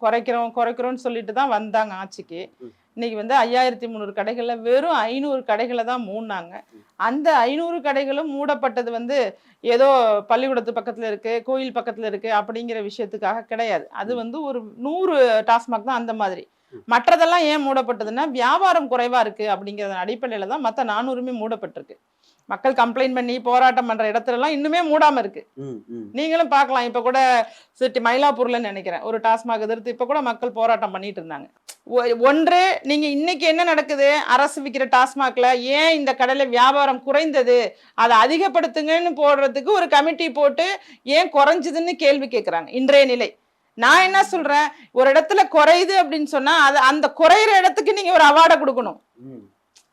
குறைக்கிறோம்னு சொல்லிட்டு தான் வந்தாங்க ஆட்சிக்கு. இன்னைக்கு வந்து 5300 கடைகள்ல வெறும் 500 கடைகளை தான் மூடினாங்க. அந்த 500 கடைகளும் மூடப்பட்டது வந்து ஏதோ பள்ளிக்கூடத்து பக்கத்துல இருக்கு, கோயில் பக்கத்துல இருக்கு அப்படிங்கிற விஷயத்துக்காக கிடையாது. அது வந்து ஒரு 100 டாஸ்மாக் தான் அந்த மாதிரி. மற்றதெல்லாம் ஏன் மூடப்பட்டதுன்னா வியாபாரம் குறைவா இருக்கு அப்படிங்கிற அடிப்படையில தான் மத்த 400மே மூடப்பட்டிருக்கு. மக்கள் கம்ப்ளைண்ட் பண்ணி போராட்டம் பண்ற இடத்துல எல்லாம் இன்னுமே மூடாம இருக்கு. நீங்களும் பார்க்கலாம். இப்ப கூட மயிலாப்பூர்ல நினைக்கிறேன் ஒரு டாஸ்மாக் எதிர்த்து இப்ப கூட மக்கள் போராட்டம் பண்ணிட்டு இருந்தாங்க. ஒன்று, நீங்க இன்னைக்கு என்ன நடக்குது, அரசு விற்கிற டாஸ்மாக்ல ஏன் இந்த கடையில வியாபாரம் குறைந்தது, அதை அதிகப்படுத்துங்கன்னு போடுறதுக்கு ஒரு கமிட்டி போட்டு ஏன் குறைஞ்சதுன்னு கேள்வி கேட்கிறாங்க இன்றைய நிலை. நான் என்ன சொல்றேன், ஒரு இடத்துல குறையுது அப்படின்னு சொன்னா அது அந்த குறையிற இடத்துக்கு நீங்க ஒரு அவார்டை கொடுக்கணும்.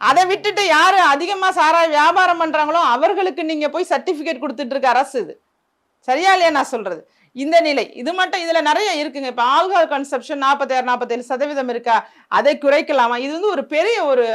அதை விட்டுட்டு யாரு அதிகமா சாராய வியாபாரம் பண்றாங்களோ அவர்களுக்கு நீங்க போய் சர்டிபிகேட் கொடுத்துட்டு இருக்க அரசு இது சரியா இல்லையா? நான் சொல்றது இந்த நிலை. இது மட்டும் இதுல நிறைய இருக்குங்க. இப்ப ஆல்கஹால் கன்சப்ஷன் 46-47% இருக்கா, அதை குறைக்கலாமா? இது வந்து ஒரு பெரிய ஒரு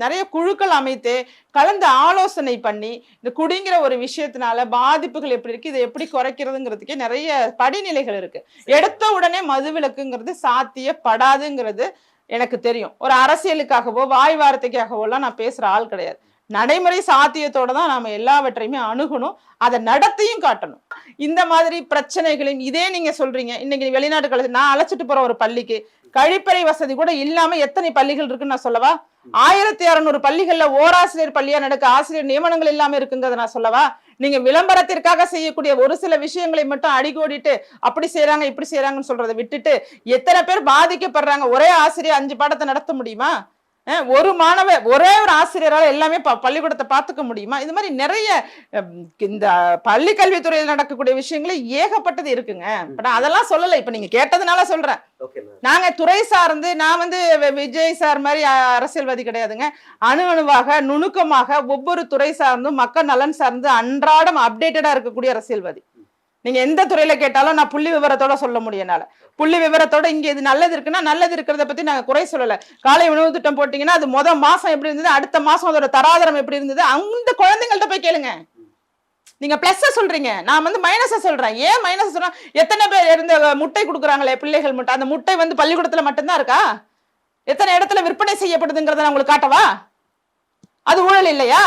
நிறைய குழுக்கள் அமைத்து கலந்து ஆலோசனை பண்ணி இந்த குடிங்கிற ஒரு விஷயத்தினால பாதிப்புகள் எப்படி இருக்கு, இதை எப்படி குறைக்கிறதுங்கிறதுக்கே நிறைய படிநிலைகள் இருக்கு. எடுத்த உடனே மதுவிலக்குங்கிறது சாத்தியப்படாதுங்கிறது எனக்கு தெரியும். ஒரு அரசியலுக்காகவோ வாய் வார்த்தைக்காகவோ எல்லாம் நான் பேசுற ஆள் கிடையாது. நடைமுறை சாத்தியத்தோட தான் நாம எல்லாவற்றையுமே அணுகணும், அதை நடத்தியும் காட்டணும். இந்த மாதிரி பிரச்சனைகளையும் இதே நீங்க சொல்றீங்க. இன்னைக்கு வெளிநாட்டு நான் அழைச்சிட்டு போற ஒரு பள்ளிக்கு கழிப்பறை வசதி கூட இல்லாம எத்தனை பள்ளிகள் இருக்குன்னு நான் சொல்லவா? 1600 பள்ளிகள்ல ஓராசிரியர் பள்ளியா நடக்க ஆசிரியர் நியமனங்கள் இல்லாம இருக்குங்கிறத நான் சொல்லவா? நீங்க விளம்பரத்திற்காக செய்யக்கூடிய ஒரு சில விஷயங்களை மட்டும் அடிக்கோடிட்டு அப்படி செய்யறாங்க இப்படி செய்யறாங்கன்னு சொல்றதை விட்டுட்டு எத்தனை பேர் பாதிக்கப்படுறாங்க? ஒரே ஆசிரியர் 5 பாடத்தை நடத்த முடியுமா? ஒரு மாணவர் ஒரே ஒரு ஆசிரியரால் எல்லாமே பள்ளிக்கூடத்தை பார்த்துக்க முடியுமா? இது மாதிரி நிறைய இந்த பள்ளி கல்வித்துறையில் நடக்கக்கூடிய விஷயங்களே ஏகப்பட்டது இருக்குங்க. அதெல்லாம் சொல்லல, இப்ப நீங்க கேட்டதுனால சொல்றேன். நாங்க துறை சார்ந்து நான் வந்து விஜய் சார் மாதிரி அரசியல்வாதி கிடையாதுங்க. அணுவாக நுணுக்கமாக ஒவ்வொரு துறை சார்ந்தும் மக்கள் நலன் சார்ந்து அன்றாடம் அப்டேட்டடா இருக்கக்கூடிய அரசியல்வாதி. நீங்க எந்த துறையில கேட்டாலும் நான் புள்ளி விவரத்தோட சொல்ல முடியனால புள்ளி விவரத்தோட இங்க இது நல்லது இருக்குன்னா நல்லது இருக்கிறத பத்தி நாங்க குறை சொல்லல. காலை உணவு திட்டம் போட்டீங்கன்னா அது மாசம் எப்படி இருந்தது, அடுத்த மாசம் அதோட தராதரம் எப்படி இருந்தது, அந்த குழந்தைங்கள்ட்ட போய் கேளுங்க. நீங்க பிளஸ் சொல்றீங்க, நான் வந்து மைனஸ சொல்றேன். ஏன் மைனஸ் சொல்றேன்? எத்தனை பேர் இருந்த முட்டை கொடுக்குறாங்களே பிள்ளைகள் முட்டை, அந்த முட்டை வந்து பள்ளிக்கூடத்துல மட்டும்தான் இருக்கா? எத்தனை இடத்துல விற்பனை செய்யப்படுதுங்கிறத நான் உங்களுக்கு காட்டவா? அது ஊழல் இல்லையா?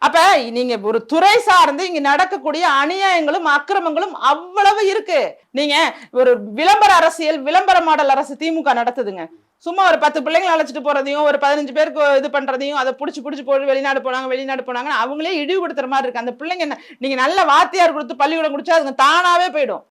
அப்ப நீங்க ஒரு துறை சார்ந்து இங்க நடக்கக்கூடிய அநியாயங்களும் அக்கிரமங்களும் அவ்வளவு இருக்கு. நீங்க ஒரு விளம்பர அரசியல், விளம்பர மாடல் அரசு திமுக நடத்துதுங்க. சும்மா ஒரு 10 பிள்ளைங்களை அழைச்சிட்டு போறதையும் ஒரு 15 பேருக்கு இது பண்றதையும் அதை புடிச்சு போட்டு வெளிநாடு போனாங்க அவங்களே இழிவுபடுத்துற மாதிரி இருக்கு. அந்த பிள்ளைங்க என்ன, நீங்க நல்ல வாத்தியார் கொடுத்து பள்ளிக்கூடம் குடிச்சா அதுங்க தானாவே போயிடும்.